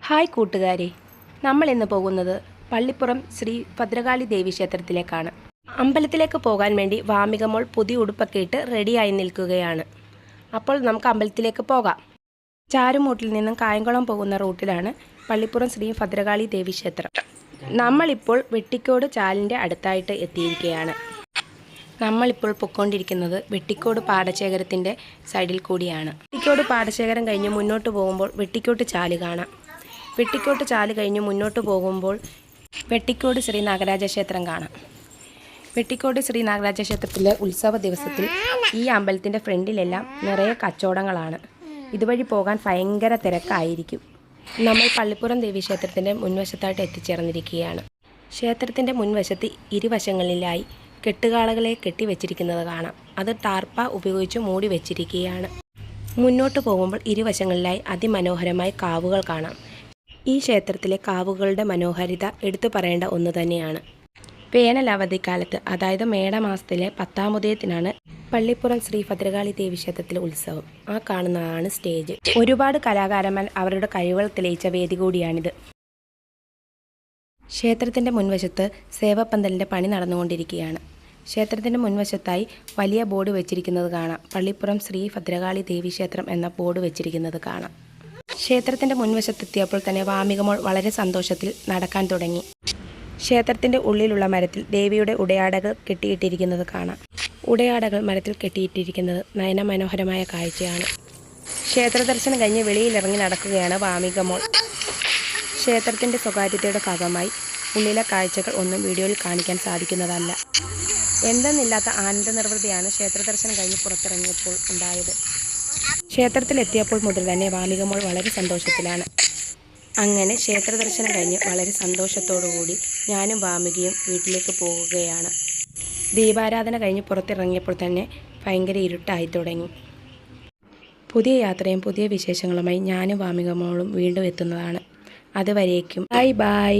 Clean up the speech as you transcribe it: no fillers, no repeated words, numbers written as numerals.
Hi കൂട്ടുകാരെ, നമ്മൾ ഇന്ന് പോകുന്നത് പള്ളിപ്പുറം ശ്രീ ഭദ്രകാളി ദേവി ക്ഷേത്രത്തിലേക്കാണ്. അമ്പലത്തിലേക്ക് പോകാൻ വേണ്ടി വാമികമോൾ പുതിയ ഉടുപ്പൊക്കെ ഇട്ട് റെഡിയായി നിൽക്കുകയാണ്. അപ്പോൾ നമുക്ക് അമ്പലത്തിലേക്ക് പോകാം. ചാരുമൂട്ടിൽ നിന്നും കായംകുളം പോകുന്ന റൂട്ടിലാണ് പള്ളിപ്പുറം ശ്രീ ഭദ്രകാളി ദേവി ക്ഷേത്രം. നമ്മളിപ്പോൾ വെട്ടിക്കോട് ചാലിൻ്റെ അടുത്തായിട്ട് എത്തിയിരിക്കുകയാണ്. നമ്മളിപ്പോൾ പൊയ്ക്കൊണ്ടിരിക്കുന്നത് വെട്ടിക്കോട് പാടശേഖരത്തിൻ്റെ സൈഡിൽ കൂടിയാണ്. വെട്ടിക്കോട് പാടശേഖരം കഴിഞ്ഞ് മുന്നോട്ട് പോകുമ്പോൾ വെട്ടിക്കോട്ട് ചാല് കാണാം. വെട്ടിക്കോട്ട് ചാല് കഴിഞ്ഞ് മുന്നോട്ട് പോകുമ്പോൾ വെട്ടിക്കോട് ശ്രീ നാഗരാജ ക്ഷേത്രം കാണാം. വെട്ടിക്കോട് ശ്രീ നാഗരാജ ക്ഷേത്രത്തിലെ ഉത്സവ ദിവസത്തിൽ ഈ അമ്പലത്തിൻ്റെ ഫ്രണ്ടിലെല്ലാം നിറയെ കച്ചവടങ്ങളാണ്. ഇതുവഴി പോകാൻ ഭയങ്കര തിരക്കായിരിക്കും. നമ്മൾ പള്ളിപ്പുറം ദേവി ക്ഷേത്രത്തിൻ്റെ മുൻവശത്തായിട്ട് എത്തിച്ചേർന്നിരിക്കുകയാണ്. ക്ഷേത്രത്തിൻ്റെ മുൻവശത്ത് ഇരുവശങ്ങളിലായി കെട്ടുകാളകളെ കെട്ടിവെച്ചിരിക്കുന്നത് കാണാം. അത് ടാർപ്പ ഉപയോഗിച്ച് മൂടി വെച്ചിരിക്കുകയാണ്. മുന്നോട്ട് പോകുമ്പോൾ ഇരുവശങ്ങളിലായി അതിമനോഹരമായ കാവുകൾ കാണാം. ഈ ക്ഷേത്രത്തിലെ കാവുകളുടെ മനോഹാരിത എടുത്തു പറയേണ്ട ഒന്ന് തന്നെയാണ്. വേനൽ അവധിക്കാലത്ത്, അതായത് മേടമാസത്തിലെ 10-ാം ഉദയത്തിനാണ് പള്ളിപ്പുറം ശ്രീ ഭദ്രകാളി ദേവി ക്ഷേത്രത്തിലെ ഉത്സവം. ആ കാണുന്നതാണ് സ്റ്റേജ്. ഒരുപാട് കലാകാരന്മാർ അവരുടെ കഴിവുകൾ തെളിയിച്ച വേദി കൂടിയാണിത്. ക്ഷേത്രത്തിൻ്റെ മുൻവശത്ത് സേവാപന്തലിൻ്റെ പണി നടന്നുകൊണ്ടിരിക്കുകയാണ്. ക്ഷേത്രത്തിൻ്റെ മുൻവശത്തായി വലിയ ബോർഡ് വെച്ചിരിക്കുന്നത് കാണാം. പള്ളിപ്പുറം ശ്രീ ഭദ്രകാളി ദേവി ക്ഷേത്രം എന്ന ബോർഡ് വെച്ചിരിക്കുന്നത് കാണാം. ക്ഷേത്രത്തിൻ്റെ മുൻവശത്തെത്തിയപ്പോൾ തന്നെ വാമികമോൾ വളരെ സന്തോഷത്തിൽ നടക്കാൻ തുടങ്ങി. ക്ഷേത്രത്തിൻ്റെ ഉള്ളിലുള്ള മരത്തിൽ ദേവിയുടെ ഉടയാടകൾ കെട്ടിയിട്ടിരിക്കുന്നത് കാണാം. ഉടയാടകൾ മരത്തിൽ കെട്ടിയിട്ടിരിക്കുന്നത് നയനമനോഹരമായ കാഴ്ചയാണ്. ക്ഷേത്ര ദർശനം കഴിഞ്ഞ് വെളിയിലിറങ്ങി നടക്കുകയാണ് വാമികമോൾ. ക്ഷേത്രത്തിൻ്റെ സ്വകാര്യതയുടെ ഭാഗമായി ഉള്ളിലെ കാഴ്ചകൾ ഒന്നും വീഡിയോയിൽ കാണിക്കാൻ സാധിക്കുന്നതല്ല. എന്തെന്നില്ലാത്ത ആനന്ദ നിർവൃതിയാണ് ക്ഷേത്ര ദർശനം കഴിഞ്ഞ് പുറത്തിറങ്ങിയപ്പോൾ ഉണ്ടായത്. ക്ഷേത്രത്തിലെത്തിയപ്പോൾ മുതൽ തന്നെ വാമികമോൾ വളരെ സന്തോഷത്തിലാണ്. അങ്ങനെ ക്ഷേത്ര ദർശനം കഴിഞ്ഞ് വളരെ സന്തോഷത്തോടുകൂടി ഞാനും വാമികയും വീട്ടിലേക്ക് പോകുകയാണ്. ദീപാരാധന കഴിഞ്ഞ് പുറത്തിറങ്ങിയപ്പോൾ തന്നെ ഭയങ്കര ഇരുട്ടായി തുടങ്ങി. പുതിയ യാത്രയും പുതിയ വിശേഷങ്ങളുമായി ഞാനും വാമികമോളും വീണ്ടും എത്തുന്നതാണ്. അതുവരേക്കും ബൈ ബൈ.